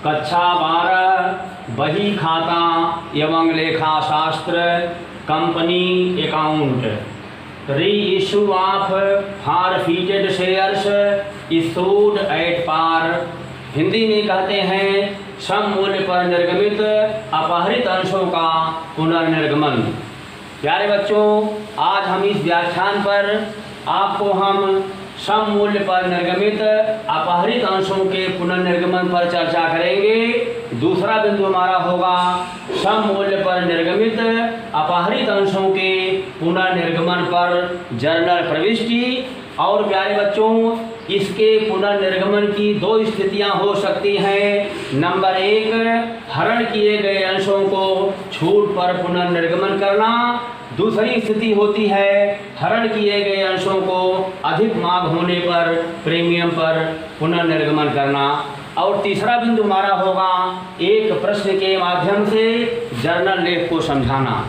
कक्षा 12 बही खाता एवं लेखा शास्त्र company account reissue of forfeited shares issued at par. Hindi में कहते हैं सम मूल्य पर निर्गमित अपहरित अंशों का पुनर्निर्गमन। प्यारे बच्चों, आज हम इस व्याख्यान पर आपको हम सम मूल्य पर निर्गमित अपहरित अंशों के पुनर्निर्गमन पर चर्चा करेंगे। दूसरा बिंदु हमारा होगा सम मूल्य पर निर्गमित अपहरित अंशों के पुनर्निर्गमन पर जर्नल प्रविष्टि। और प्यारे बच्चों, इसके पुनर्निर्गमन की दो स्थितियां हो सकती हैं। नंबर 1, हरण किए गए अंशों को छूट पर पुनर्निर्गमन करना। दूसरी स्थिति होती है हरण किए गए अंशों को अधिक मांग होने पर प्रीमियम पर पुनर्निर्गमन करना। और तीसरा बिंदु हमारा होगा एक प्रश्न के माध्यम से जर्नल लेख को समझाना।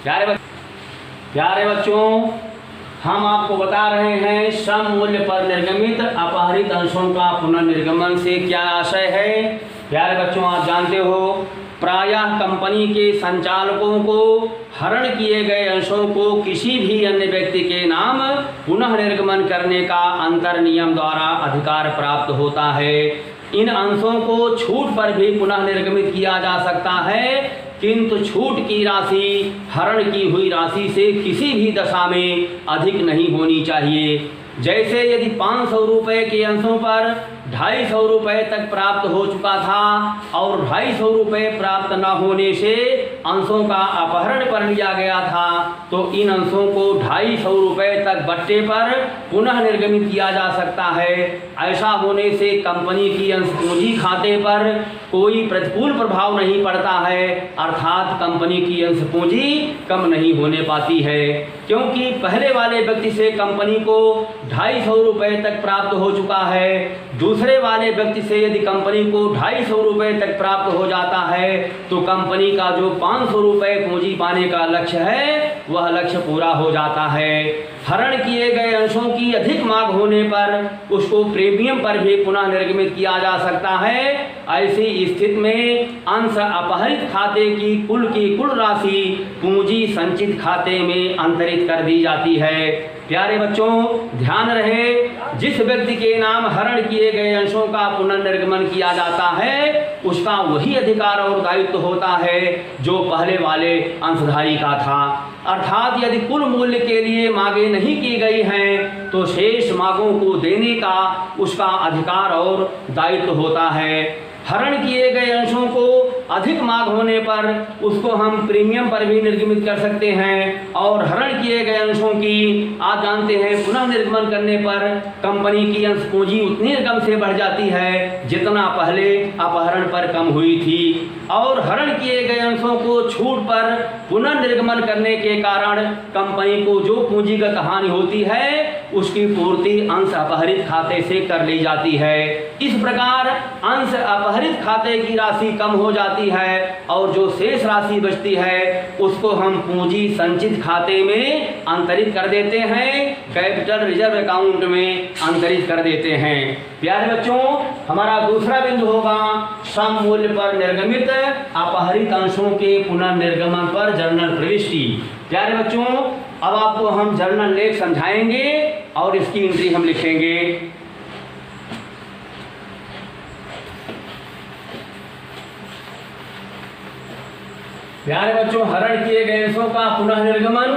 प्यारे बच्चों, हम आपको बता रहे हैं सम मूल्य पर निर्गमित अपहरित अंशों का पुनर्निर्गमन से क्या आशय है। प्यारे बच्चों, आप जानते हो प्रायः कंपनी के संचालकों को हरण किए गए अंशों को किसी भी अन्य व्यक्ति के नाम पुनः निर्गमन करने का अंतर नियम द्वारा अधिकार प्राप्त होता है। इन अंशों को छूट पर भी पुनः निर्गमित किया जा सकता है, किंतु छूट की राशि हरण की हुई राशि से किसी भी दशा में अधिक नहीं होनी चाहिए। जैसे यदि 500 रुपये के अंशों पर 250 रुपये तक प्राप्त हो चुका था और 250 रुपये प्राप्त न होने से अंशों का अपहरण कर लिया गया था, तो इन अंशों को 250 रुपये तक बट्टे पर पुनः निर्गमित किया जा सकता है। ऐसा होने से कंपनी की अंश पूंजी खाते पर कोई प्रतिकूल प्रभाव नहीं पड़ता है, अर्थात कंपनी की अंश पूंजी कम नहीं होने पाती है, क्योंकि पहले वाले व्यक्ति से कंपनी को 250 रुपये तक प्राप्त हो चुका है। दूसरे वाले व्यक्ति से यदि कंपनी को 250 रुपये तक प्राप्त हो जाता है तो कंपनी का जो 500 रुपये पूंजी पाने का लक्ष्य है वह लक्ष्य पूरा हो जाता है। हरण किए गए अंशों की अधिक मांग होने पर उसको प्रीमियम पर भी पुनः निर्गमित किया जा सकता है। ऐसी स्थिति में अंश अपहरित खाते की कुल राशि पूंजी संचित खाते में अंतरित कर दी जाती है। प्यारे बच्चों, ध्यान रहे, जिस व्यक्ति के नाम हरण किए गए अंशों का पुनर्निर्गमन किया जाता है उसका वही अधिकार और दायित्व होता है जो पहले वाले अंशधारी का था। अर्थात यदि कुल मूल्य के लिए मांगे नहीं की गई हैं तो शेष मांगों को देने का उसका अधिकार और दायित्व होता है। हरण किए गए अंशों को अधिक मांग होने पर उसको हम प्रीमियम पर भी निर्गमित कर सकते हैं। और हरण किए गए अंशों की आप जानते हैं पुनः निर्गमन करने पर कंपनी की अंश पूंजी उतनी रकम से बढ़ जाती है जितना पहले अपहरण पर कम हुई थी। और हरण किए गए अंशों को छूट पर पुनः निर्गमन करने के कारण कंपनी को जो पूंजीगत हानि होती है उसकी पूर्ति अंश अपहरित खाते से कर ली जाती है। इस प्रकार अंश अपहरित खाते की राशि कम हो जाती है और जो शेष राशि बचती है उसको हम पूंजी संचित खाते में अंतरित कर देते हैं, कैपिटल रिजर्व अकाउंट में अंतरित कर देते हैं। प्यारे बच्चों, हमारा दूसरा बिंदु होगा सम मूल्य पर निर्गमित अपहरित अंशों के पुनर्निर्गमन पर जर्नल प्रविष्टि। प्यारे बच्चों, अब आपको हम जर्नल लेख समझाएंगे और इसकी एंट्री हम लिखेंगे। प्यारे बच्चों, हरण किए गए अंशों का पुनः निर्गमन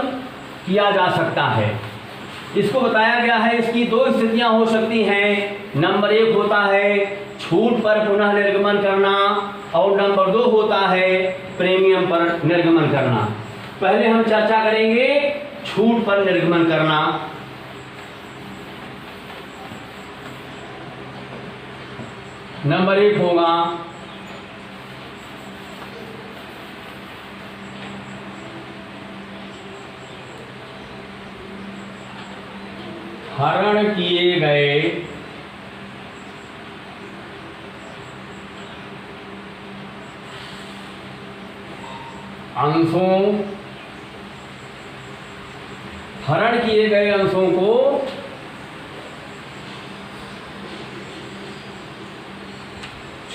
किया जा सकता है। इसको बताया गया है इसकी दो स्थितियां हो सकती हैं। नंबर 1 होता है छूट पर पुनः निर्गमन करना और नंबर 2 होता है प्रीमियम पर निर्गमन करना। पहले हम चर्चा करेंगे छूट पर निर्गमन करना। नंबर 1 होगा हरण किए गए अंशों हरण किए गए अंशों को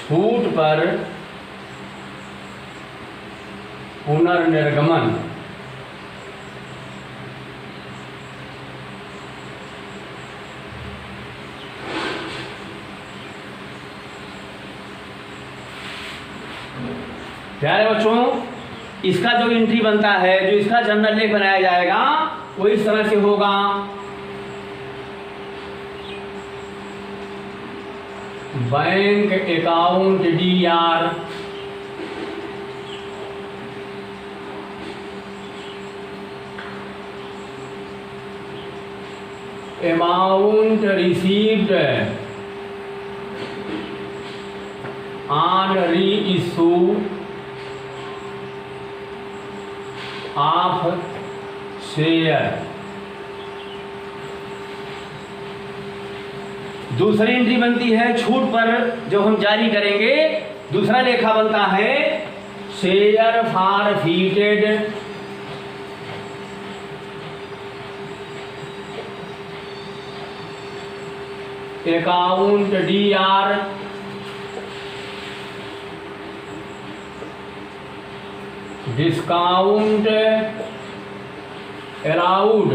छूट पर पुनर्निर्गमन प्यारे बच्चों, इसका जो एंट्री बनता है, जो इसका जनरल लेख बनाया जाएगा वो इस तरह से होगा। Bank account DR, amount received on reissue of share. दूसरी एंट्री बनती है छूट पर जो हम जारी करेंगे, दूसरा लेखा बनता है share forfeited account DR, discount allowed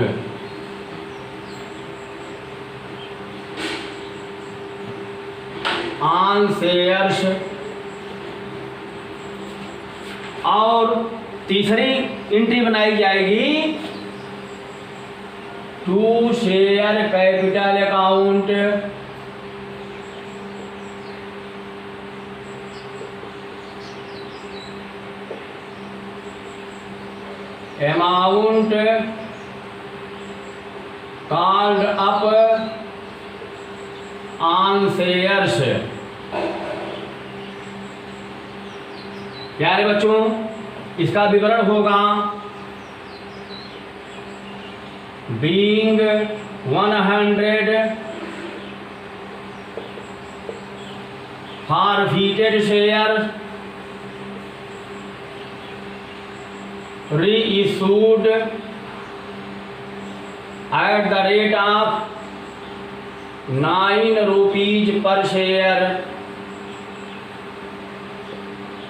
on shares. और तीसरी एंट्री बनाई जाएगी to share capital account, amount called up on shares. प्यारे बच्चों, इसका विवरण होगा being 100 forfeited share reissued at the rate of 9 rupees per share।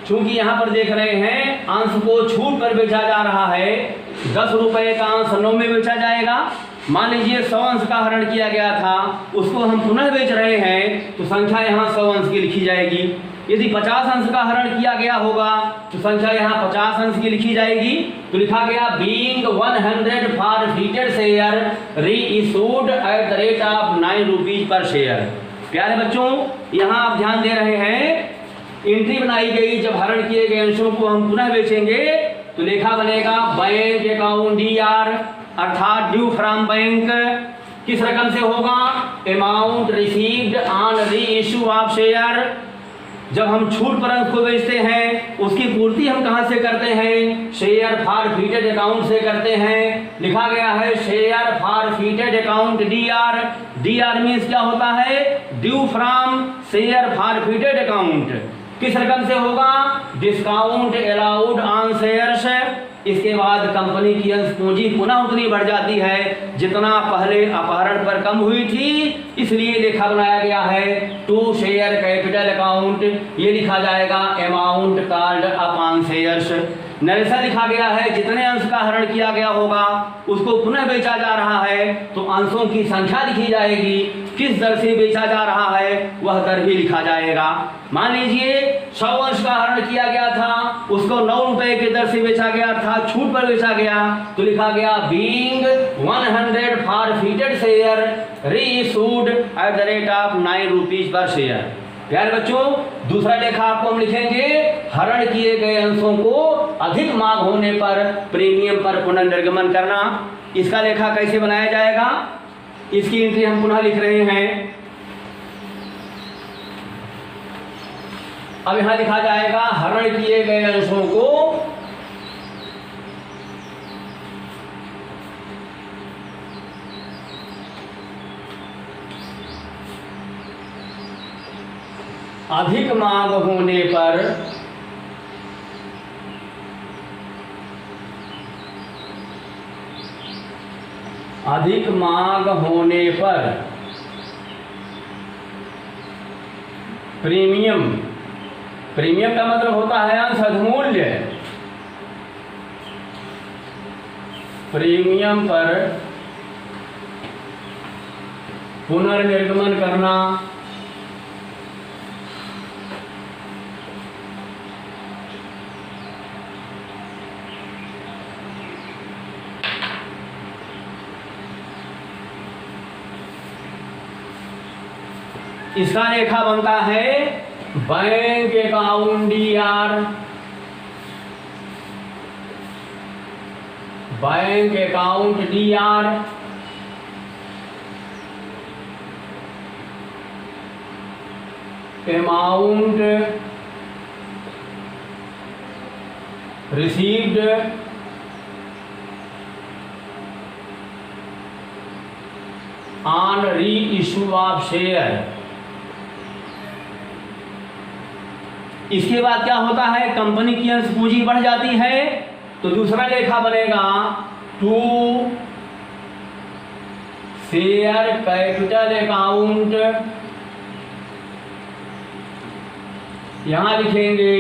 चूंकि यहाँ पर देख रहे हैं अंश को छूट पर बेचा जा रहा है, 10 रुपए का अंश 9 में बेचा जाएगा। मान लीजिए 100 अंश का हरण किया गया था, उसको हम पुनः बेच रहे हैं तो संख्या यहाँ 100 अंश की लिखी जाएगी। यदि 50 अंश का हरण किया गया होगा तो संख्या यहाँ 50 अंश की लिखी जाएगी। तो लिखा गया being 100 forfeited share reissued at the rate of 9 rupees per share. प्यारे बच्चों, यहाँ आप ध्यान दे रहे हैं, एंट्री बनाई गई जब हरण किए गए अंशों को हम पुनः बेचेंगे तो लेखा बनेगा बैंक अकाउंट DR, अर्थात ड्यू फ्रॉम बैंक। किस रकम से होगा? Amount received on reissue of share. जब हम छूट पर अंश को बेचते हैं उसकी पूर्ति हम कहां से करते हैं? शेयर फॉरफीटेड अकाउंट से करते हैं। लिखा गया है share forfeited account DR। DR means क्या होता है? Due from share forfeited account. किस रकम से होगा? Discount allowed on shares. इसके बाद कंपनी की अंश पूंजी पुनः उतनी बढ़ जाती है जितना पहले अपहरण पर कम हुई थी, इसलिए लेखा बनाया गया है टू शेयर कैपिटल अकाउंट। ये लिखा जाएगा amount called up on shares. नरेशा लिखा गया है जितने अंश का हरण किया गया होगा उसको पुनः बेचा जा रहा है तो अंशों की संख्या लिखी जाएगी, किस दर से बेचा जा रहा है वह दर भी लिखा जाएगा। मान लीजिए 100 अंश का हरण किया गया था, उसको 9 रुपए की दर से बेचा गया था, छूट पर बेचा गया तो लिखा गया being 100 forfeited share reissued at the rate of 9 rupees per share. प्यारे बच्चों, दूसरा लेखा आपको हम लिखेंगे हरण किए गए अंशों को अधिक मांग होने पर प्रीमियम पर पुनर्निर्गमन करना। इसका लेखा कैसे बनाया जाएगा? इसकी एंट्री हम पुनः लिख रहे हैं। अब यहां लिखा जाएगा हरण किए गए अंशों को अधिक मांग होने पर प्रीमियम प्रीमियम का मतलब होता है अंश अधिमूल्य। प्रीमियम पर पुनर्निर्गमन करना इसका लेखा बनता है bank account DR, bank account DR, amount received on reissue of share. इसके बाद क्या होता है, कंपनी की अंश पूंजी बढ़ जाती है तो दूसरा लेखा बनेगा टू शेयर कैपिटल अकाउंट। यहां लिखेंगे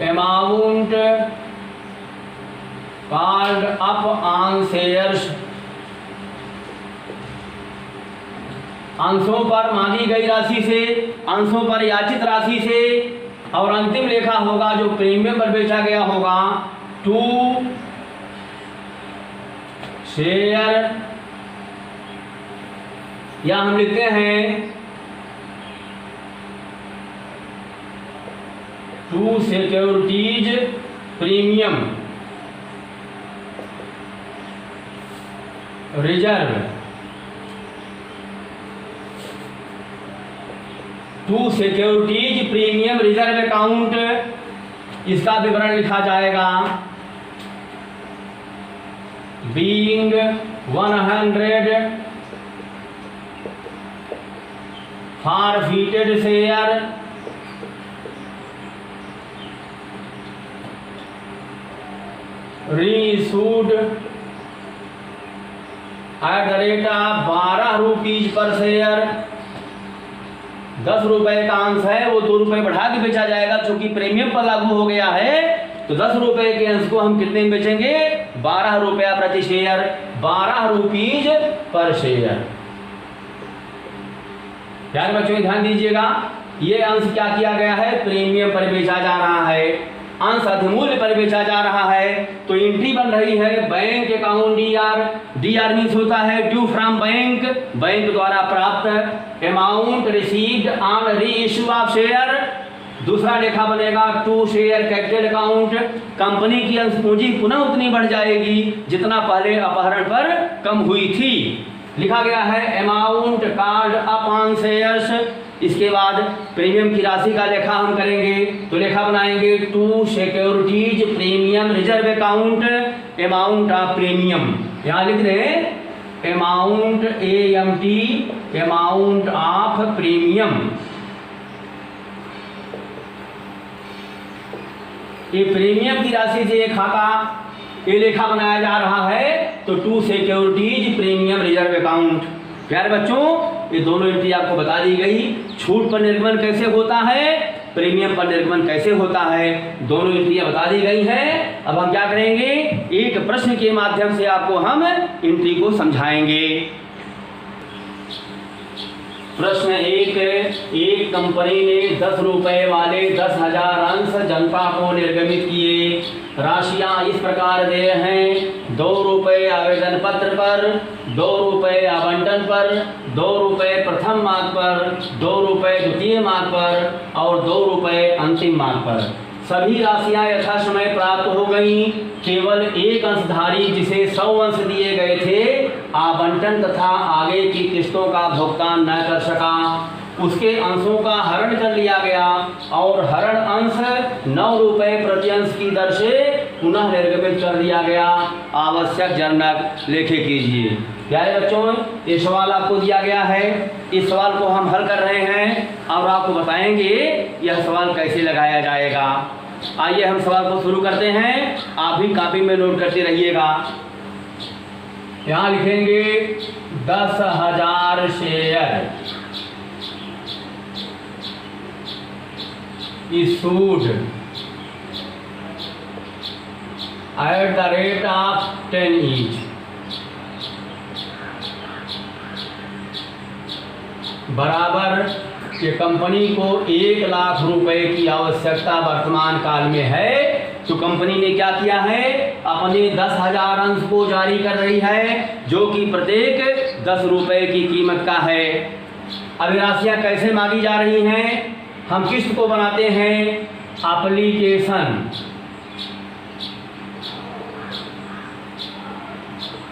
amount called up on shares, अंशों पर मांगी गई राशि से, अंशों पर याचित राशि से, और अंतिम लेखा होगा जो प्रीमियम पर बेचा गया होगा टू शेयर, या हम लिखते हैं to securities premium reserve, to securities premium reserve account. इसका विवरण लिखा जाएगा being 100 forfeited share reissued at the rate of 12 rupees per share. 10 रुपए का अंश है वो 2 रुपए बढ़ा के बेचा जाएगा, चूंकि प्रीमियम पर लागू हो गया है तो 10 रुपए के अंश को हम कितने में बेचेंगे, 12 रुपया प्रति शेयर, 12 रुपीज पर शेयर। प्यारे बच्चों ध्यान दीजिएगा, ये अंश क्या किया गया है, प्रीमियम पर बेचा जा रहा है, अंश अधिमूल्य पर बेचा जा रहा है, तो एंट्री बन रही है बैंक अकाउंट DR मीन्स होता है ड्यू फ्रॉम बैंक, बैंक द्वारा प्राप्त, amount received on reissue of share. दूसरा लेखा बनेगा to share capital account, company की अंश पूंजी पुनः उतनी बढ़ जाएगी जितना पहले अपहरण पर कम हुई थी। लिखा गया है amount called up on shares. इसके बाद प्रीमियम की राशि का लेखा हम करेंगे, तो लेखा बनाएंगे to securities premium reserve account amount of premium. यहाँ लिख दें amount AMT amount of premium. ये प्रीमियम की राशि से एक खाता ये लेखा बनाया जा रहा है, तो to securities premium reserve account. प्यारे बच्चों ये दोनों एंट्री आपको बता दी गई। छूट पर निर्गमन कैसे होता है, प्रीमियम पर निर्गमन कैसे होता है, दोनों एंट्रियां बता दी गई हैं। अब हम क्या करेंगे, एक प्रश्न के माध्यम से आपको हम एंट्री को समझाएंगे। प्रश्न 1, एक कंपनी ने 10 रुपए वाले 10,000 अंश जनता को निर्गमित किए। राशियां इस प्रकार देय हैं: 2 रुपए आवेदन पत्र पर, 2 रुपए आवंटन पर, 2 रुपए प्रथम मांग पर, 2 रुपए द्वितीय मांग पर और 2 रुपए अंतिम मांग पर। सभी राशियां यथासमय प्राप्त हो गईं। केवल एक अंशधारी जिसे 100 अंश दिए गए थे आवंटन तथा आगे की किस्तों का भुगतान न कर सका। उसके अंशों का हरण कर लिया गया और हरण अंश 9 रुपए प्रति अंश की दर से पुनः निर्गमित कर दिया गया। आवश्यक जनक लेखे कीजिए। प्यारे बच्चों ये सवाल आपको दिया गया है, इस सवाल को हम हल कर रहे हैं और आपको बताएंगे यह सवाल कैसे लगाया जाएगा। आइए हम सवाल को शुरू करते हैं, आप भी कॉपी में नोट करते रहिएगा। यहाँ लिखेंगे 10,000 share issued at the rate of 10 each, बराबर कि कंपनी को 1 लाख रुपए की आवश्यकता वर्तमान काल में है, तो कंपनी ने क्या किया है, अपने 10,000 अंश को जारी कर रही है, जो कि प्रत्येक 10 रुपए की कीमत का है। अब राशियाँ कैसे मांगी जा रही हैं, हम किस्त को बनाते हैं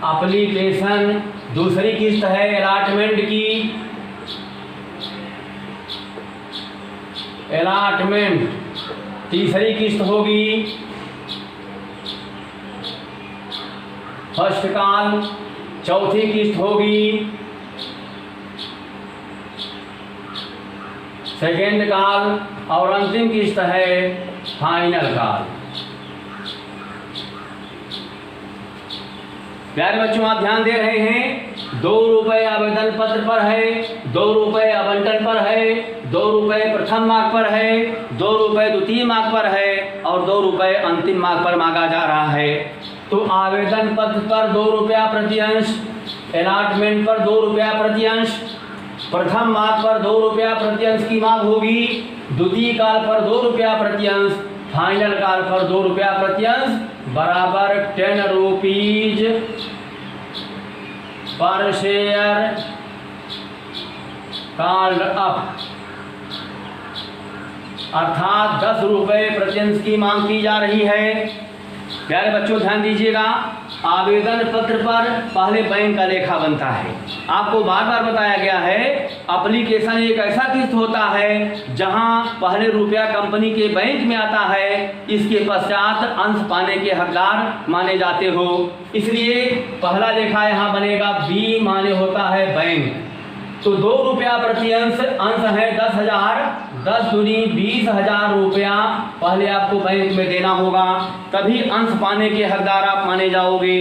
एप्लीकेशन, दूसरी किस्त है अलॉटमेंट, तीसरी किस्त होगी फर्स्ट कॉल, चौथी किस्त होगी सेकेंड कॉल और अंतिम किस्त है फाइनल कॉल। प्यारे बच्चों, आप ध्यान दे रहे हैं, 2 रुपये आवेदन पत्र पर है, 2 रुपये आवंटन पर है, 2 रुपये प्रथम मार्ग पर है, 2 रुपये द्वितीय मार्ग पर है और 2 रुपये अंतिम मार्ग पर मांगा जा रहा है। तो आवेदन पत्र पर 2 रुपया प्रति अंश, अलॉटमेंट पर 2 रुपया प्रति अंश, प्रथम मार्ग पर 2 रुपया प्रति अंश की मांग होगी, द्वितीय काल पर 2 रुपया प्रति अंश, फाइनल काल पर 2 रुपया प्रति अंश, बराबर 10 rupees per share called up, अर्थात 10 रुपये प्रति अंश की मांग की जा रही है। प्यारे बच्चों, ध्यान दीजिएगा, आवेदन पत्र पर पहले बैंक का लेखा बनता है। आपको बार बार बताया गया है, एप्लीकेशन एक ऐसा किस्त होता है जहां पहले रुपया कंपनी के बैंक में आता है, इसके पश्चात अंश पाने के हकदार माने जाते हो, इसलिए पहला लेखा यहाँ बनेगा। बी माने होता है बैंक, तो 2 रुपया प्रति अंश है 10,000, 10 दूनी 20,000 रुपया पहले आपको बैंक में देना होगा, तभी अंश पाने के हकदार आप माने जाओगे।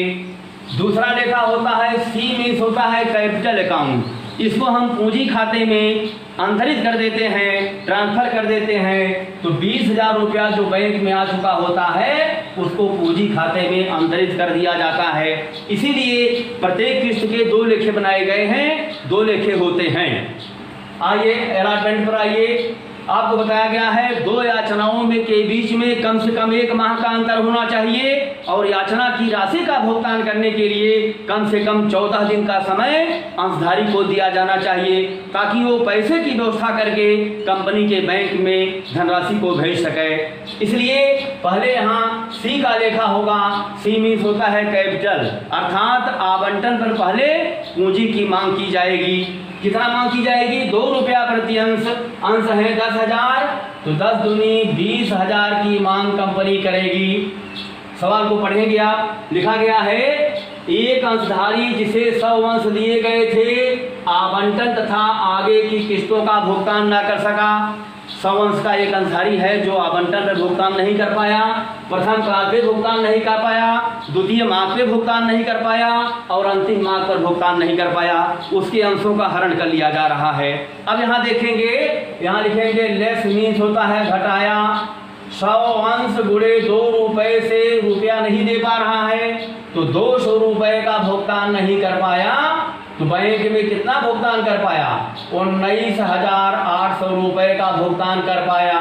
दूसरा लेखा होता है सी मीन्स होता है कैपिटल अकाउंट, इसको हम पूंजी खाते में अंतरित कर देते हैं, ट्रांसफर कर देते हैं, तो 20,000 रुपया जो बैंक में आ चुका होता है उसको पूंजी खाते में अंतरित कर दिया जाता है। इसीलिए प्रत्येक किस्त के 2 लेखे बनाए गए हैं, 2 लेखे होते हैं। आइए अलॉटमेंट पर आइए। आपको बताया गया है 2 याचनाओं में के बीच में कम से कम 1 माह का अंतर होना चाहिए और याचना की राशि का भुगतान करने के लिए कम से कम 14 दिन का समय अंशधारी को दिया जाना चाहिए, ताकि वो पैसे की व्यवस्था करके कंपनी के बैंक में धनराशि को भेज सके। इसलिए पहले यहाँ सी का लेखा होगा। सी मीन्स होता है कैपिटल, अर्थात आवंटन पर पहले पूंजी की मांग की जाएगी। कितना मांग की जाएगी? 2 रुपया प्रति अंश है 10,000, तो 10 दूनी 20,000 की मांग कंपनी करेगी। सवाल को पढ़ेंगे आप। लिखा गया है, एक अंशधारी जिसे 100 अंश दिए गए थे, आवंटन तथा आगे की किस्तों का भुगतान न कर सका। 100 अंश का एक अंशधारी है जो आवंटन पर भुगतान नहीं कर पाया, प्रथम काल पे भुगतान नहीं कर पाया, द्वितीय माह पे भुगतान नहीं कर पाया और अंतिम माह पर भुगतान नहीं कर पाया, उसके अंशों का हरण कर लिया जा रहा है। अब यहाँ देखेंगे, यहाँ लिखेंगे लेस मीन्स होता है घटाया। 100 अंश गुणे 2 रुपये से रुपया नहीं दे पा रहा है, तो 200 रुपये का भुगतान नहीं कर पाया, तो बैंक में कितना भुगतान कर पाया? 19,800 रुपये का भुगतान कर पाया।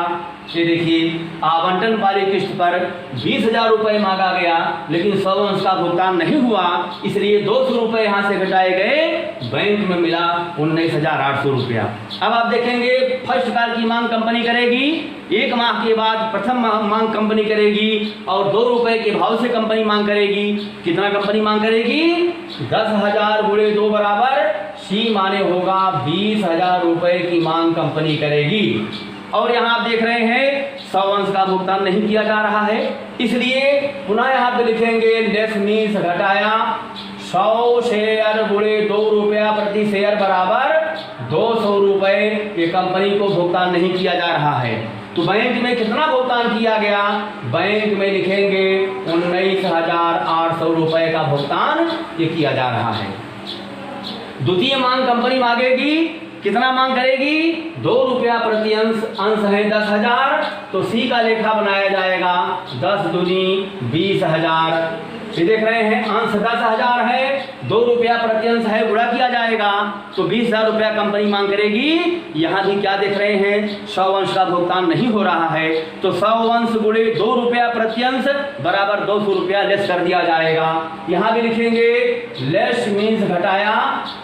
ये देखिए, आवंटन वाली किस्त पर 20,000 रुपये मांगा गया, लेकिन 100 अंश का भुगतान नहीं हुआ, इसलिए 200 रुपये यहाँ से घटाए गए, बैंक में मिला 19,800 रुपया। अब आप देखेंगे, फर्स्ट काल की मांग कंपनी करेगी, 1 माह के बाद प्रथम मांग कंपनी करेगी और 2 रुपये के भाव से कंपनी मांग करेगी। कितना कंपनी मांग करेगी? 10,000 गुणे 2 बराबर सी माने होगा 20,000 रुपये की मांग कंपनी करेगी। और यहाँ आप देख रहे हैं 100 अंश का भुगतान नहीं किया जा रहा है, इसलिए पुनः यहाँ पे लिखेंगे लेस मीन्स घटाया। 100 शेयर गुणे 2 रुपया प्रति शेयर बराबर 200 रुपये ये कंपनी को भुगतान नहीं किया जा रहा है। तो बैंक में कितना भुगतान किया गया? बैंक में लिखेंगे 19,800 रुपये का भुगतान ये किया जा रहा है। द्वितीय मांग कंपनी मांगेगी कितना मांग करेगी? 2 रुपया प्रति अंश, अंश है 10,000, तो सी का लेखा बनाया जाएगा 10 दूनी 20,000। ये देख रहे हैं अंश 10,000 है, 2 रुपया प्रति अंश है, गुणा किया जाएगा तो 20,000 रुपया कंपनी मांग करेगी। यहाँ भी क्या देख रहे हैं? 100 अंश का भुगतान नहीं हो रहा है, तो 100 अंश गुणे 2 रुपया प्रति अंश बराबर 200 रुपया लेस कर दिया जाएगा। यहाँ भी लिखेंगे लेस मीन्स घटाया,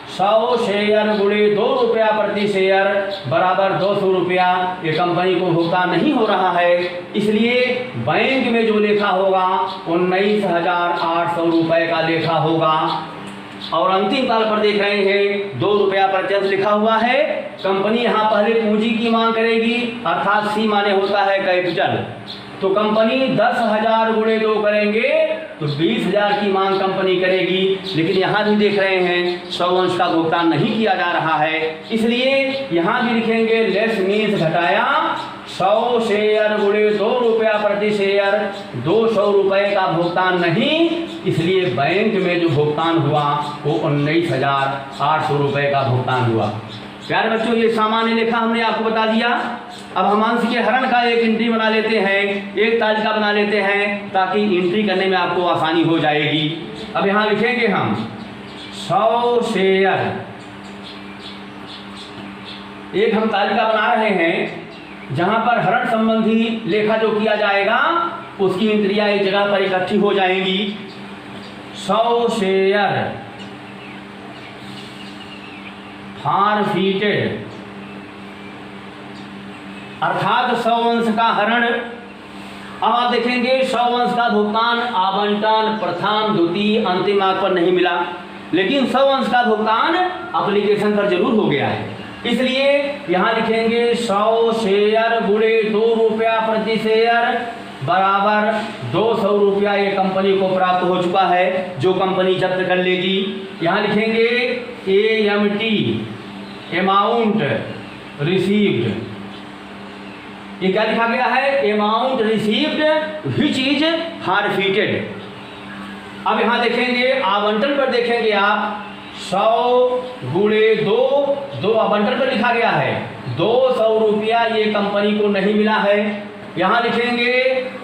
100 शेयर गुणे 2 रुपया प्रति शेयर बराबर 200 रुपया। ये कंपनी को भुगतान नहीं हो रहा है, इसलिए बैंक में जो लेखा होगा 19,800 रुपये का लेखा होगा। और अंतिम काल पर देख रहे हैं 2 रुपया प्रति अंश लिखा हुआ है। कंपनी यहाँ पहले पूंजी की मांग करेगी, अर्थात सी माने होता है कैपिटल, तो कंपनी 10,000 गुणे 2 करेंगे तो 20,000 की मांग कंपनी करेगी। लेकिन यहाँ भी देख रहे हैं 100 अंश का भुगतान नहीं किया जा रहा है, इसलिए यहाँ भी लिखेंगे लेस मीन्स घटाया, 100 शेयर गुणे 2 रुपया प्रति शेयर 200 रुपये का भुगतान नहीं, इसलिए बैंक में जो भुगतान हुआ वो 19,800 रुपये का भुगतान हुआ। प्यारे बच्चों, ये सामान्य लेखा हमने आपको बता दिया। अब हम अंश के हरण का एक एंट्री बना लेते हैं, एक तालिका बना लेते हैं, ताकि एंट्री करने में आपको आसानी हो जाएगी। अब यहाँ लिखेंगे हम 100 शेयर, एक हम तालिका बना रहे हैं जहाँ पर हरण संबंधी लेखा जो किया जाएगा उसकी एंट्रियाँ एक जगह पर इकट्ठी हो जाएंगी। 100 शेयर फॉरफीटेड, अर्थात 100 अंश का हरण। अब आप देखेंगे 100 अंश का भुगतान आवंटन प्रथम द्वितीय अंतिम मार्ग पर नहीं मिला, लेकिन 100 अंश का भुगतान एप्लीकेशन पर जरूर हो गया है, इसलिए यहाँ लिखेंगे 100 शेयर गुणे 2 रुपया प्रति शेयर बराबर 200 रुपया ये कंपनी को प्राप्त हो चुका है, जो कंपनी जब्त कर लेगी। यहाँ लिखेंगे AMT अमाउंट रिसीव्ड, ये क्या लिखा गया है? Amount received which is forfeited. अब यहाँ देखेंगे आवंटन पर देखेंगे आप 100 गुणे 2 आवंटन पर लिखा गया है, 200 रुपया ये कंपनी को नहीं मिला है। यहाँ लिखेंगे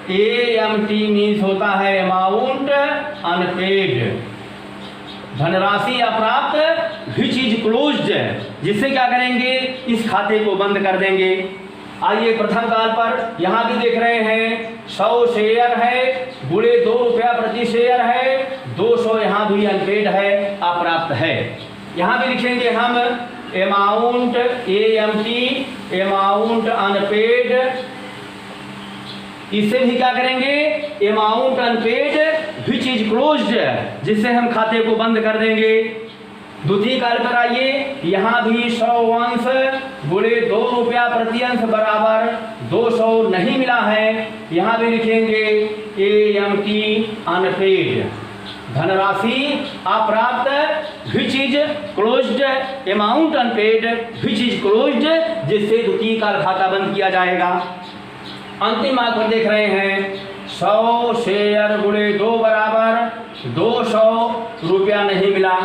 AMT मीन्स होता है अमाउंट अनपेड, धनराशि अप्राप्त विच इज क्लोज्ड, जिससे क्या करेंगे? इस खाते को बंद कर देंगे। आइए प्रथम काल पर यहाँ भी देख रहे हैं 100 शेयर है गुणे 2 रुपया प्रति शेयर है, 200 यहाँ भी अनपेड है, अप्राप्त है। यहाँ भी लिखेंगे हम अमाउंट AMT अमाउंट अनपेड, इससे भी क्या करेंगे? Amount unpaid which is closed, जिससे हम खाते को बंद कर देंगे। द्वितीय काल पर आइए, यहाँ भी 100 अंश गुणे 2 रुपया प्रति अंश बराबर 200 नहीं मिला है, यहाँ भी लिखेंगे AMT अनपेड, धनराशि अप्राप्त which is closed, amount unpaid which is closed, जिससे द्वितीय काल खाता बंद किया जाएगा। अंतिम मार्ग पर देख रहे हैं 100 शेयर गुणे 2 बराबर 200 रुपया नहीं मिला,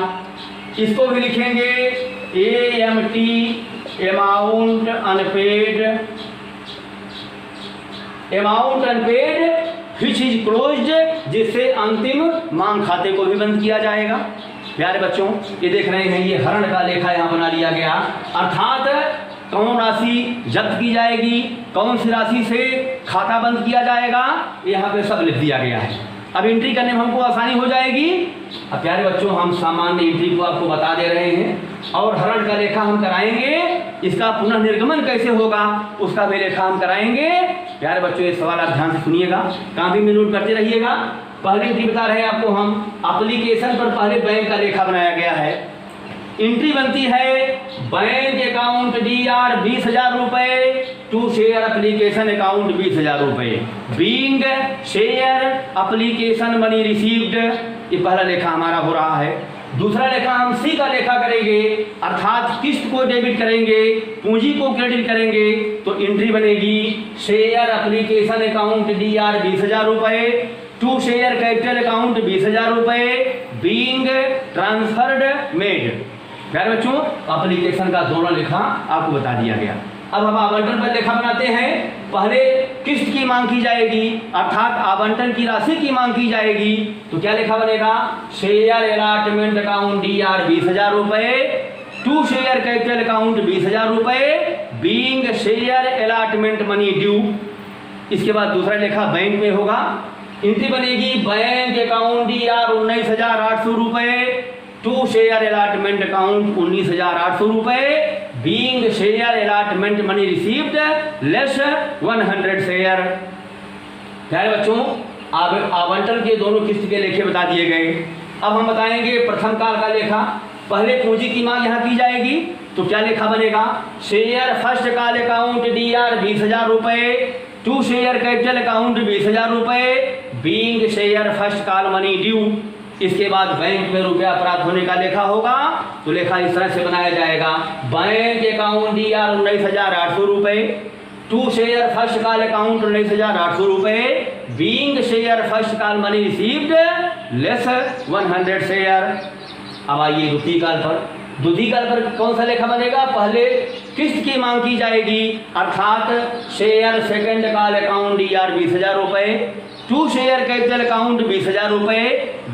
इसको भी लिखेंगे AMT amount unpaid, amount unpaid which is closed, जिससे अंतिम मांग खाते को भी बंद किया जाएगा। प्यारे बच्चों, ये देख रहे हैं ये हरण का लेखा यहाँ बना लिया गया, अर्थात कौन राशि जब्त की जाएगी, कौन सी राशि से खाता बंद किया जाएगा, यहाँ पे सब लिख दिया गया है। अब एंट्री करने में हमको आसानी हो जाएगी। अब प्यारे बच्चों, हम सामान्य एंट्री को आपको बता दे रहे हैं और हरण का लेखा हम कराएंगे, इसका पुनः निर्गमन कैसे होगा उसका भी लेखा हम कराएंगे। प्यारे बच्चों, ये सवाल आप ध्यान से सुनिएगा, कॉपी में नोट करते रहिएगा। पहली एंट्री बता रहे हैं आपको हम, एप्लीकेशन पर पहले बैंक का लेखा बनाया गया है। एंट्री बनती है बैंक अकाउंट DR 20,000 रुपये टू शेयर एप्लीकेशन अकाउंट 20,000 रुपये, being share application money received, ये पहला लेखा हमारा हो रहा है। दूसरा लेखा हम सी का लेखा करेंगे, अर्थात किस्त को डेबिट करेंगे, पूंजी को क्रेडिट करेंगे, तो एंट्री बनेगी शेयर एप्लीकेशन अकाउंट DR 20,000 रुपये टू शेयर कैपिटल अकाउंट 20,000 रुपये, बीइंग ट्रांसफर्ड मेड, प्यारे बच्चों, एप्लीकेशन का दोनों लेखा आपको बता दिया गया। अब हम आवंटन पर लेखा बनाते हैं। पहले किस्त की मांग की जाएगी, अर्थात आवंटन की राशि की मांग की जाएगी। तो क्या लेखा बनेगा? शेयर अलॉटमेंट अकाउंट DR 20,000 रुपए, टू शेयर कैपिटल अकाउंट 20,000 रुपए, being share allotment money due. इसके बाद दूसरा लेखा बैंक में होगा। एंट्री बनेगी बैंक अकाउंट DR 19,800 रुपए, टू शेयर अलॉटमेंट अकाउंट 19,800 रुपए, being share allotment money received less 100 share. प्यारे बच्चों, आवंटन के दोनों किस्त के लेखे बता दिए गए। अब हम बताएंगे प्रथम काल का लेखा। पहले पूंजी की मांग यहाँ की जाएगी। तो क्या लेखा बनेगा? शेयर फर्स्ट काल अकाउंट DR 20,000 रुपए, टू शेयर कैपिटल अकाउंट 20,000 रुपए, बीइंग शेयर फर्स्ट काल मनी ड्यू। इसके बाद बैंक में रुपया प्राप्त होने का लेखा होगा। तो लेखा इस तरह से बनाया जाएगा। बैंक अकाउंट DR 19,800 रुपए, टू शेयर फर्स्ट काल अकाउंट 19,800 रुपए, बीइंग शेयर फर्स्ट काल मनी रिसीव्ड लेस 100 शेयर। अब आइए द्वितीय काल पर। द्वितीय काल पर कौन सा लेखा बनेगा? पहले किस्त की मांग की जाएगी, अर्थात शेयर सेकंड काल अकाउंट DR 20,000 रुपए, टू शेयर कैपिटल अकाउंट 20,000 रुपए,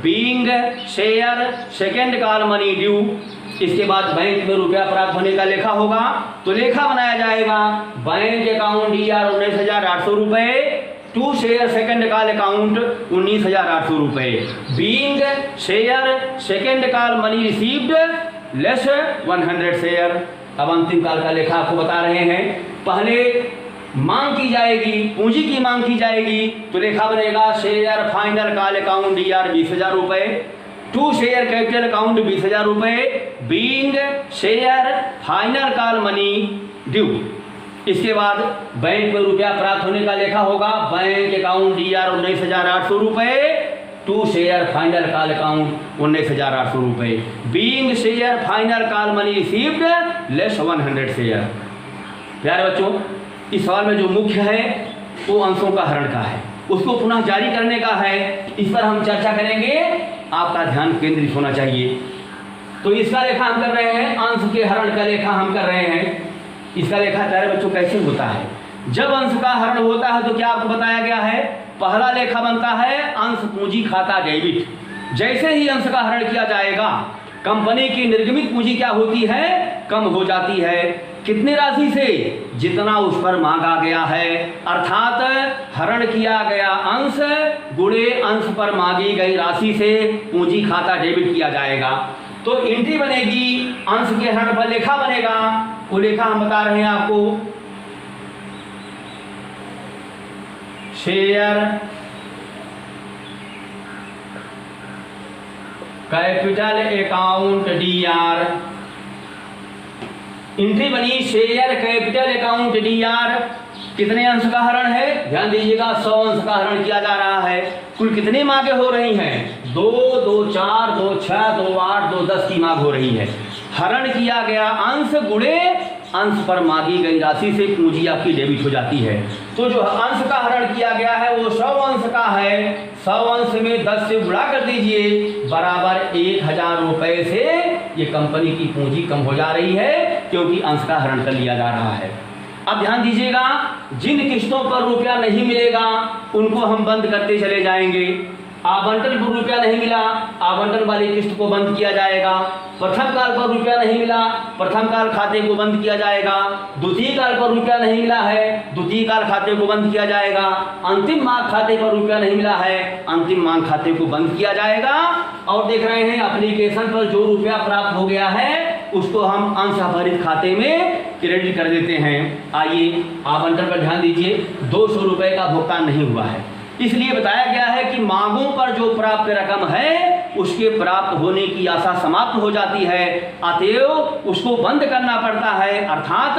बीइंग शेयर सेकंड काल मनी ड्यू। इसके बाद बैंक में रुपया प्राप्त होने का लेखा होगा। तो लेखा बनाया जाएगा बैंक अकाउंट DR 19,800 रुपए, टू शेयर सेकंड काल अकाउंट 19,800 रुपए, बीइंग शेयर सेकंड काल मनी रिसीव्ड लेस 100 शेयर। अब अंतिम काल का लेखा आपको बता रहे हैं। पहले मांग की जाएगी, पूंजी की मांग की जाएगी। तो लेखा बनेगा शेयर फाइनल काल अकाउंट DR 20,000 रुपए, टू शेयर कैपिटल अकाउंट 20,000 रुपए, बीइंग शेयर फाइनल काल मनी ड्यू। इसके बाद बैंक में रुपया प्राप्त होने का लेखा होगा। बैंक अकाउंट DR 19,800 रुपए, टू शेयर फाइनल काल अकाउंट 19,800 रुपए, बीइंग शेयर फाइनल काल मनी रिसीव्ड लेस 100 शेयर। प्यारे बच्चों, इस सवाल में जो मुख्य है वो अंशों का हरण का है, उसको पुनः जारी करने का है। इस पर हम चर्चा करेंगे, आपका ध्यान केंद्रित होना चाहिए। तो इसका लेखा हम कर रहे हैं, अंश के हरण का लेखा हम कर रहे हैं। इसका लेखा प्यारे बच्चों कैसे होता है? जब अंश का हरण होता है तो क्या आपको बताया गया है? पहला लेखा बनता है अंश पूंजी खाता डेबिट। जैसे ही अंश का हरण किया जाएगा, कंपनी की निर्गमित पूंजी क्या होती है? कम हो जाती है। कितनी राशि से? जितना उस पर मांगा गया है, अर्थात हरण किया गया अंश गुणे अंश पर मांगी गई राशि से पूंजी खाता डेबिट किया जाएगा। तो एंट्री बनेगी अंश के हरण पर लेखा बनेगा। वो लेखा हम बता रहे हैं आपको। Share capital account DR। Entry बनी शेयर कैपिटल अकाउंट DR। कितने अंश का हरण है? ध्यान दीजिएगा, 100 अंश का हरण किया जा रहा है। कुल कितनी मांगे हो रही हैं? 2, 2, 4, 2, 6, 2, 8, 2, 10 की मांग हो रही है। हरण किया गया अंश गुणे अंश पर मांगी गई राशि से पूंजी आपकी डेबिट हो जाती है। तो जो अंश का हरण किया गया है वो 100 अंश का है। 100 अंश में 10 से गुणा कर दीजिए, बराबर 1,000 रुपए से ये कंपनी की पूंजी कम हो जा रही है, क्योंकि अंश का हरण कर लिया जा रहा है। अब ध्यान दीजिएगा, जिन किस्तों पर रुपया नहीं मिलेगा उनको हम बंद करते चले जाएंगे। आवंटन पर रुपया नहीं मिला, आवंटन वाली किस्त को बंद किया जाएगा। प्रथम काल पर रुपया नहीं मिला, प्रथम काल खाते को बंद किया जाएगा। द्वितीय काल पर रुपया नहीं मिला है, द्वितीय काल खाते को बंद किया जाएगा। अंतिम मांग खाते पर रुपया नहीं मिला है, अंतिम मांग खाते को बंद किया जाएगा। और देख रहे हैं एप्लीकेशन पर जो रुपया प्राप्त हो गया है उसको हम अंशभरित खाते में क्रेडिट कर देते हैं। आइए आवंटन पर ध्यान दीजिए। 200 रुपये का भुगतान नहीं हुआ है, इसलिए बताया गया है कि मांगों पर जो प्राप्त रकम है उसके प्राप्त होने की आशा समाप्त हो जाती है, अतएव उसको बंद करना पड़ता है, अर्थात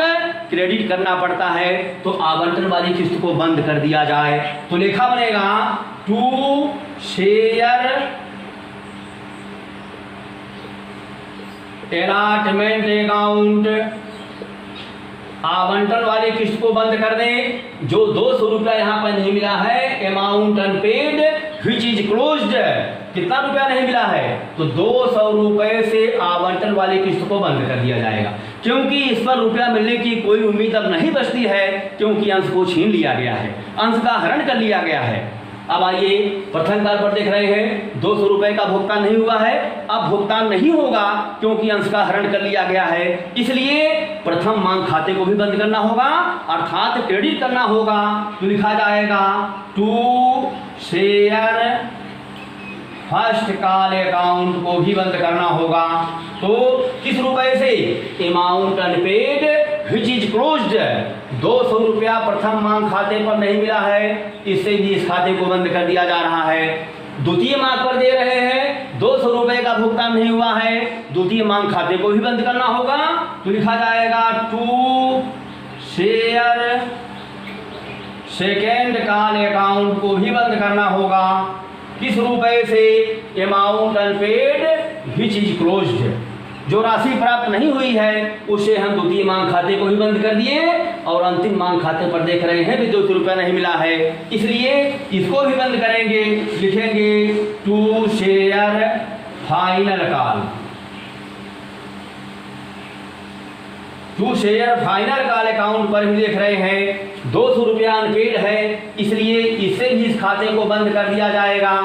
क्रेडिट करना पड़ता है। तो आवंटन वाली किस्त को बंद कर दिया जाए। तो लेखा बनेगा टू शेयर अलॉटमेंट अकाउंट। आवंटन वाली किस्त को बंद कर दें। जो 200 रुपया यहाँ पर नहीं मिला है, amount unpaid which is closed, कितना रुपया नहीं मिला है, तो 200 रुपए से आवंटन वाली किस्त को बंद कर दिया जाएगा, क्योंकि इस पर रुपया मिलने की कोई उम्मीद अब नहीं बचती है, क्योंकि अंश को छीन लिया गया है, अंश का हरण कर लिया गया है। अब आइए प्रथम काल पर देख रहे हैं 200 रुपए का भुगतान नहीं हुआ है, अब भुगतान नहीं होगा क्योंकि अंश का हरण कर लिया गया है, इसलिए प्रथम मांग खाते को भी बंद करना होगा, अर्थात क्रेडिट करना होगा। तो लिखा जाएगा to share first call account को भी बंद करना होगा। तो किस रुपए से, amount unpaid which is closed, 200 रुपया प्रथम मांग खाते पर नहीं मिला है, इससे भी इस खाते को बंद कर दिया जा रहा है। द्वितीय मांग पर दे रहे हैं 200 रुपए का भुगतान नहीं हुआ है, द्वितीय मांग खाते को भी बंद करना होगा। तो लिखा जाएगा to share second call account को भी बंद करना होगा। किस रुपए से, amount unpaid which is closed, जो राशि प्राप्त नहीं हुई है उसे हम द्वितीय मांग खाते को भी बंद कर दिए, और अंतिम मांग खाते पर देख रहे हैं भी 200 रुपया नहीं मिला है, इसलिए इसको भी बंद करेंगे। लिखेंगे to share final call, to share final call account पर भी देख रहे हैं 200 रुपया अनपेड है, इसलिए इससे भी इस खाते को बंद कर दिया जाएगा।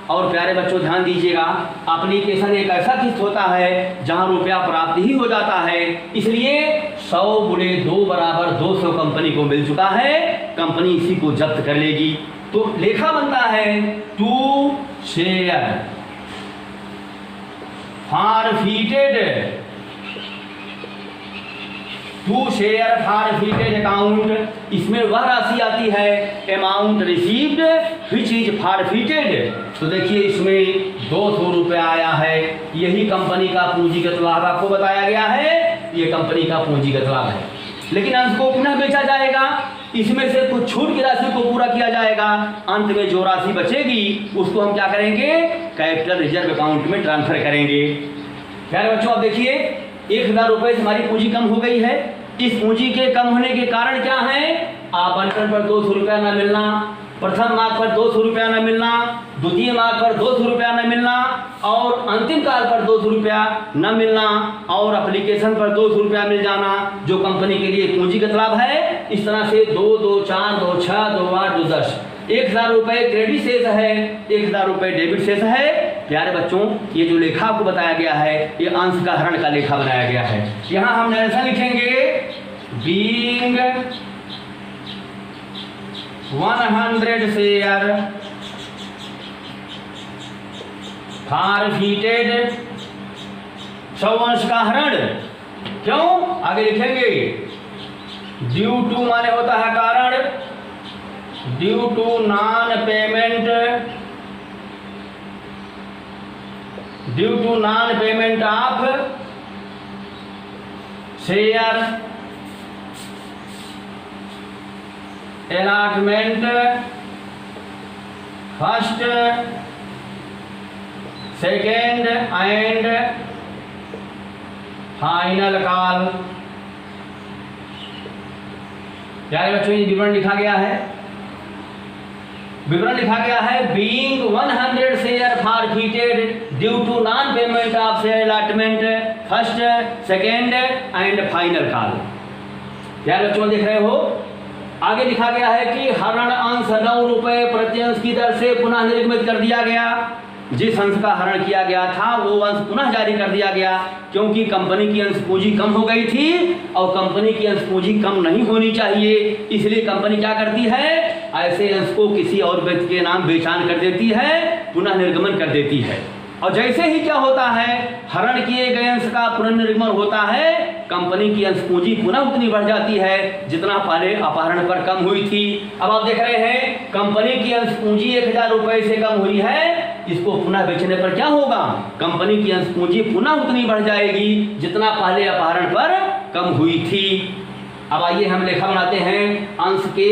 और प्यारे बच्चों ध्यान दीजिएगा, एप्लीकेशन एक ऐसा किस्त होता है जहां रुपया प्राप्त ही हो जाता है, इसलिए 100 गुणे 2 बराबर 200 कंपनी को मिल चुका है, कंपनी इसी को जब्त कर लेगी। तो लेखा बनता है to share forfeited, to share forfeited account, इसमें वह राशि आती है amount received which is forfeited. तो देखिए इसमें 200 रुपया आया है, यही कंपनी का पूंजीगत लाभ आपको बताया गया है, ये कंपनी का पूंजीगत लाभ है। लेकिन अंश को पुनः बेचा जाएगा, इसमें से कुछ छूट की राशि को पूरा किया जाएगा, अंत में जो राशि बचेगी उसको हम क्या करेंगे, कैपिटल रिजर्व अकाउंट में ट्रांसफर करेंगे। प्यारे बच्चों अब देखिए 1000 रुपए से हमारी पूंजी कम हो गई है, इस पूंजी के कम होने के कारण क्या है, आवंटन पर 200 रुपया न मिलना, प्रथम मांग पर 200 रुपया न मिलना, द्वितीय मांग पर 200 रुपया न मिलना, और अंतिम काल पर 200 रुपया न मिलना, और एप्लीकेशन पर 200 रुपया मिल जाना, जो कंपनी के लिए पूंजीगत लाभ है। इस तरह से 2, 2, 4, 2, 6, 2, 8, 2, 10, 1000 रुपये क्रेडिट शेष है, 1000 रुपये डेबिट शेष है। प्यारे बच्चों ये जो लेखा आपको बताया गया है, ये अंश का हरण का लेखा बनाया गया है। यहाँ हम ऐसा लिखेंगे बीइंग 100 शेयर फॉरफिटेड, 100 अंश का हरण, क्यों आगे लिखेंगे ड्यू टू माने होता है कारण, due to non payment, due to non payment of share allotment first second and final call. प्यारे बच्चों ये विवरण लिखा गया है, विवरण लिखा गया है being 100 share forfeited due to non payment of share allotment first second and final call. प्यारे बच्चों देख रहे हो आगे लिखा गया है कि हरण अंश 9 रुपये प्रति अंश की दर से पुनः निर्गमित कर दिया गया। जिस अंश का हरण किया गया था वो अंश पुनः जारी कर दिया गया, क्योंकि कंपनी की अंश पूंजी कम हो गई थी और कंपनी की अंश पूंजी कम नहीं होनी चाहिए, इसलिए कंपनी क्या करती है, ऐसे अंश को किसी और व्यक्ति के नाम बेचान कर देती है, पुनः निर्गमन कर देती है। और जैसे ही क्या होता है, हरण किए गए अंश का पुनर्निर्गमन होता है, कंपनी की अंश पूंजी पुनः उतनी बढ़ जाती है जितना पहले अपहरण पर कम हुई थी। अब आप देख रहे हैं कंपनी की अंश पूंजी 1000 रुपये से कम हुई है, इसको पुनः बेचने पर क्या होगा, कंपनी की अंश पूंजी पुनः उतनी बढ़ जाएगी जितना पहले अपहरण पर कम हुई थी। अब आइए हम लेखा बनाते हैं अंश के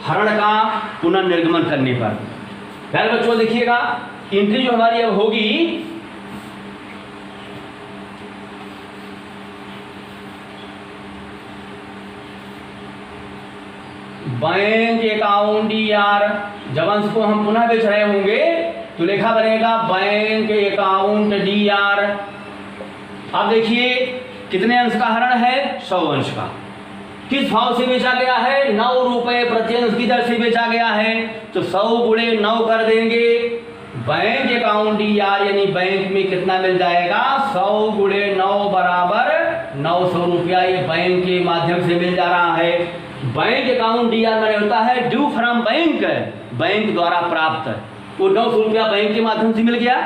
हरण का पुनर्निर्गमन करने पर। पहले बच्चों देखिएगा एंट्री जो हमारी अब होगी, बैंक अकाउंट यार, जब अंश को हम पुनः बेच रहे होंगे तो लिखा बनेगा बैंक अकाउंट DR। अब देखिए कितने अंश का हरण है, 100 अंश का। किस भाव से बेचा गया है, 9 रुपए प्रति अंश की दर से बेचा गया है। तो 100 गुणे 9 कर देंगे, बैंक अकाउंट DR यानी बैंक में कितना मिल जाएगा, 100 गुणे 9 बराबर 900 रुपया। ये बैंक के माध्यम से मिल जा रहा है। बैंक अकाउंट DR माने होता है ड्यू फ्रॉम बैंक, बैंक द्वारा प्राप्त। वो 900 रुपया बैंक के माध्यम से मिल गया।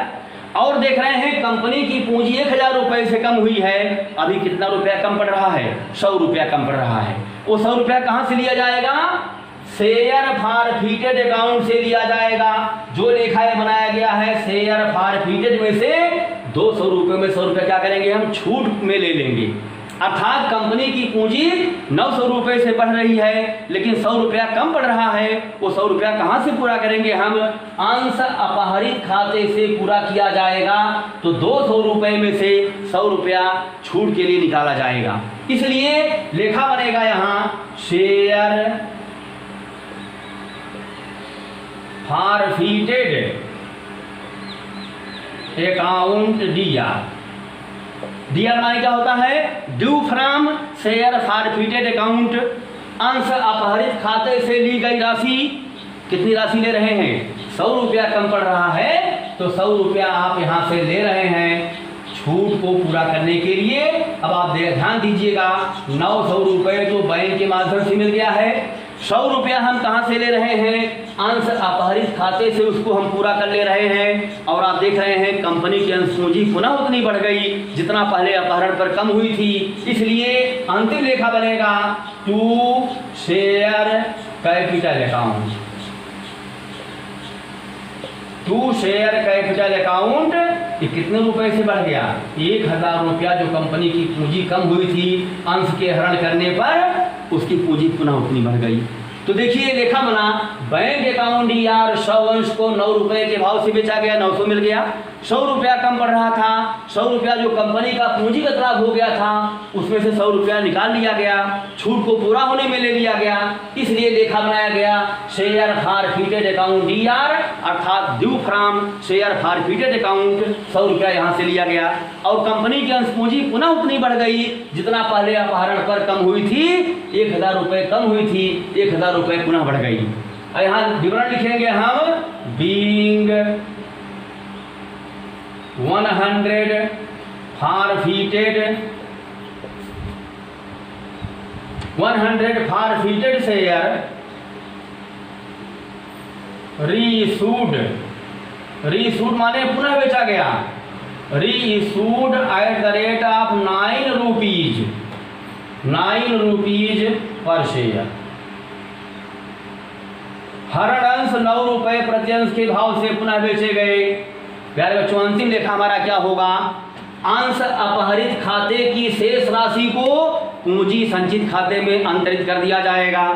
और देख रहे हैं कंपनी की पूंजी 1000 रुपए से कम हुई है। अभी कितना रुपया कम पड़ रहा है, 100 रुपया कम पड़ रहा है। वो 100 रुपया कहाँ से लिया जाएगा, शेयर फॉरफिटेड अकाउंट से लिया जाएगा। जो लेखा बनाया गया है शेयर फॉरफिटेड में से 200 रुपये में 100 रुपया क्या करेंगे, हम छूट में ले लेंगे। अर्थात कंपनी की पूंजी 900 रुपये से बढ़ रही है, लेकिन 100 रुपया कम पड़ रहा है। वो 100 रुपया कहाँ से पूरा करेंगे हम, अंश अपहरित खाते से पूरा किया जाएगा। तो 200 रुपये में से 100 रुपया छूट के लिए निकाला जाएगा। इसलिए लेखा बनेगा यहाँ शेयर फॉरफिटेड अकाउंट DR माने क्या होता है, due from share forfeited account, अंश अपहरित खाते से ली गई राशि। कितनी राशि ले रहे हैं, 100 रुपया कम पड़ रहा है, तो 100 रुपया आप यहाँ से ले रहे हैं छूट को पूरा करने के लिए। अब आप ध्यान दीजिएगा, 900 रुपये तो बैंक के माध्यम से मिल गया है, 100 रुपया हम कहाँ से ले रहे हैं, अंश अपहरित खाते से उसको हम पूरा कर ले रहे हैं। और आप देख रहे हैं कंपनी की अंश पूंजी पुनः उतनी बढ़ गई जितना पहले अपहरण पर कम हुई थी। इसलिए अंतिम लेखा बनेगा to share capital account. To share capital account ये कितने रुपए से बढ़ गया, 1000 रुपया। जो कंपनी की पूंजी कम हुई थी अंश के हरण करने पर, उसकी पूंजी पुनः उतनी बढ़ गई। तो देखिए लेखा बना, बैंक अकाउंट DR 100 अंश को 9 रुपए के भाव से बेचा गया, 900 मिल गया। 100 रुपया कम पड़ रहा था, 100 रुपया जो कंपनी का पूंजीगत लाभ हो गया था उसमें से 100 रुपया निकाल लिया गया, छूट को पूरा होने में ले लिया गया। इसलिए लेखा बनाया गया शेयर फॉरफिटेड अकाउंट DR, अर्थात due from share forfeited account. 100 रुपया यहाँ से लिया गया और कंपनी की अंश पूंजी पुनः उतनी बढ़ गई जितना पहले अपहरण पर कम हुई थी। 1000 रुपये कम हुई थी, 1000 रुपये पुनः बढ़ गई। यहाँ विवरण लिखेंगे हम, बीइंग 100 फॉरफिटेड शेयर रीइशूड माने पुनः बेचा गया, reissued at the rate of 9 rupees per share. हरण अंश 9 रुपए प्रति अंश के भाव से पुनः बेचे गए। प्यारे बच्चों अंतिम लेखा हमारा क्या होगा, अंश अपहरित खाते की शेष राशि को पूंजी संचित खाते में अंतरित कर दिया जाएगा।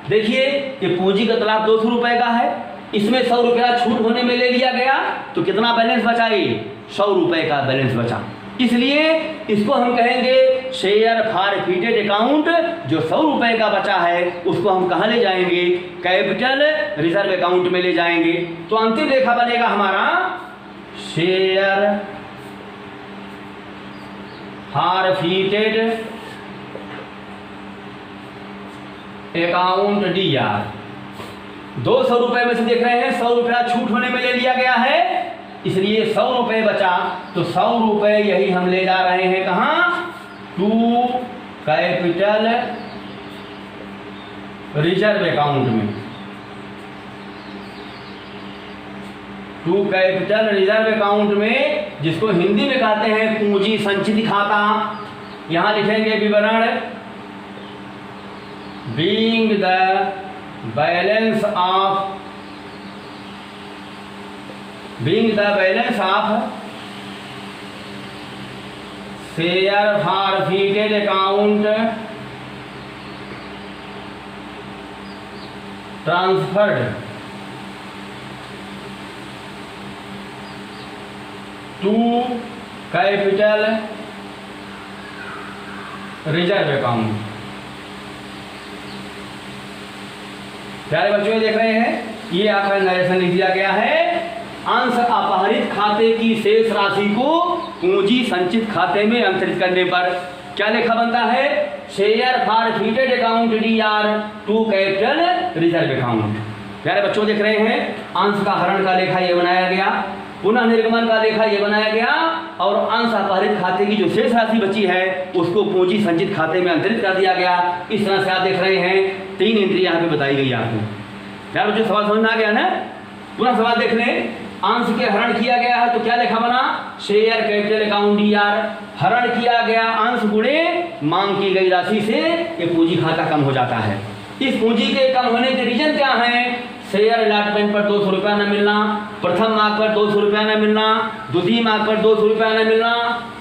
देखिए कि पूंजीगत लाभ 200 रुपए का है, इसमें 100 रुपया छूट होने में ले लिया गया, तो कितना बैलेंस बचा, ये 100 रुपए का बैलेंस बचा। इसलिए इसको हम कहेंगे शेयर फॉरफिटेड अकाउंट। जो 100 रुपए का बचा है उसको हम कहाँ ले जाएंगे, कैपिटल रिजर्व अकाउंट में ले जाएंगे। तो अंतिम लेखा बनेगा हमारा शेयर फॉरफिटेड अकाउंट DR। 200 रुपए में से देख रहे हैं 100 रुपया छूट होने में ले लिया गया है, इसलिए 100 रुपये बचा। तो 100 रुपये यही हम ले जा रहे हैं कहाँ, टू कैपिटल रिजर्व अकाउंट में। टू कैपिटल रिजर्व अकाउंट में, जिसको हिंदी में कहते हैं पूंजी संचित खाता। यहां लिखेंगे विवरण, being the balance of share forfeited account transferred to capital reserve account. प्यारे बच्चों देख रहे हैं, ये आपका नरेशन लिख दिया गया है अंश अपहरित खाते की शेष राशि को पूंजी संचित खाते में अंतरित करने पर क्या लेखा बनता है? Share forfeited account DR to capital reserve account. प्यारे बच्चों देख रहे हैं, अंश का हरण का लेखा ये बनाया गया, पुनः निर्गमन का लेखा ये बनाया गया, और अंश अपहरित खाते की जो शेष राशि बची है उसको पूंजी संचित खाते में अंतरित कर दिया गया। इस तरह से आप देख रहे हैं 3 एंट्री यहाँ पे बताई गई आपको। प्यारे बच्चों सवाल समझ में आ गया ना? पुनः सवाल देख लें, अंश के हरण किया गया है तो क्या लेखा बना? शेयर कैपिटल अकाउंट DR, हरण किया गया अंश गुणे मांग की गई राशि से ये पूंजी खाता कम हो जाता है। इस पूंजी के कम होने के रीजन क्या है? शेयर अलॉटमेंट पर 200 रुपया न मिलना, प्रथम मार्ग पर 200 रुपया न मिलना, द्वितीय मार्ग पर 200 रुपया न मिलना,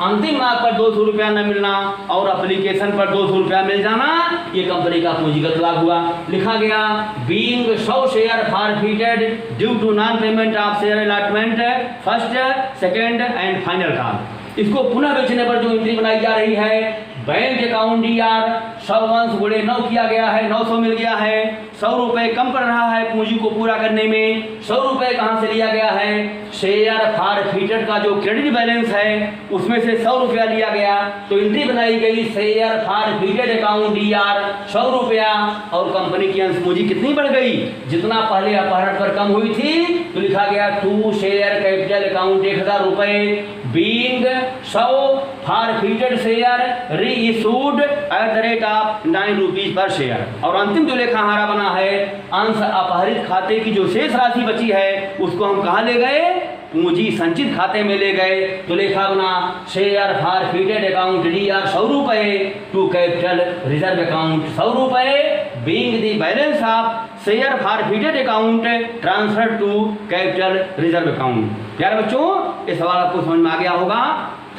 अंतिम मार्ग पर 200 रुपया न मिलना और एप्लीकेशन पर 200 रुपया मिल जाना, ये कंपनी का पूंजीगत लाभ हुआ। लिखा गया being 100 share forfeited due to non payment of share allotment first second and final call. इसको पुनः बेचने पर जो एंट्री बनाई जा रही है, बैंक अकाउंट DR 100 अंश गुणे 9 किया गया है, 900 मिल गया है, 100 रुपये कम पड़ रहा है पूंजी को पूरा करने में। 100 रुपये कहाँ से लिया गया है? शेयर फॉरफिटेड का जो क्रेडिट बैलेंस है उसमें से 100 रुपया लिया गया, तो एंट्री बनाई गई शेयर फॉरफिटेड अकाउंट DR 100 रुपया, और कंपनी की अंश पूंजी कितनी बढ़ गई? जितना पहले अपहरण पर कम हुई थी तो लिखा गया टू शेयर कैपिटल अकाउंट 1000 रुपये being 100 forfeited share reissued at the rate of 9 rupees per share. और अंतिम जो लेखा हमारा बना है, अंश अपहरित खाते की जो शेष राशि बची है उसको हम कहाँ ले गए? पूंजी संचित खाते में ले गए, तो लेखा बना शेयर फॉरफिटेड अकाउंट DR 100 रुपये टू कैपिटल रिजर्व अकाउंट 100 रुपये being the balance of share forfeited account transfer to capital reserve account. प्यारे बच्चों, ये सवाल आपको समझ में आ गया होगा।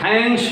थैंक्स।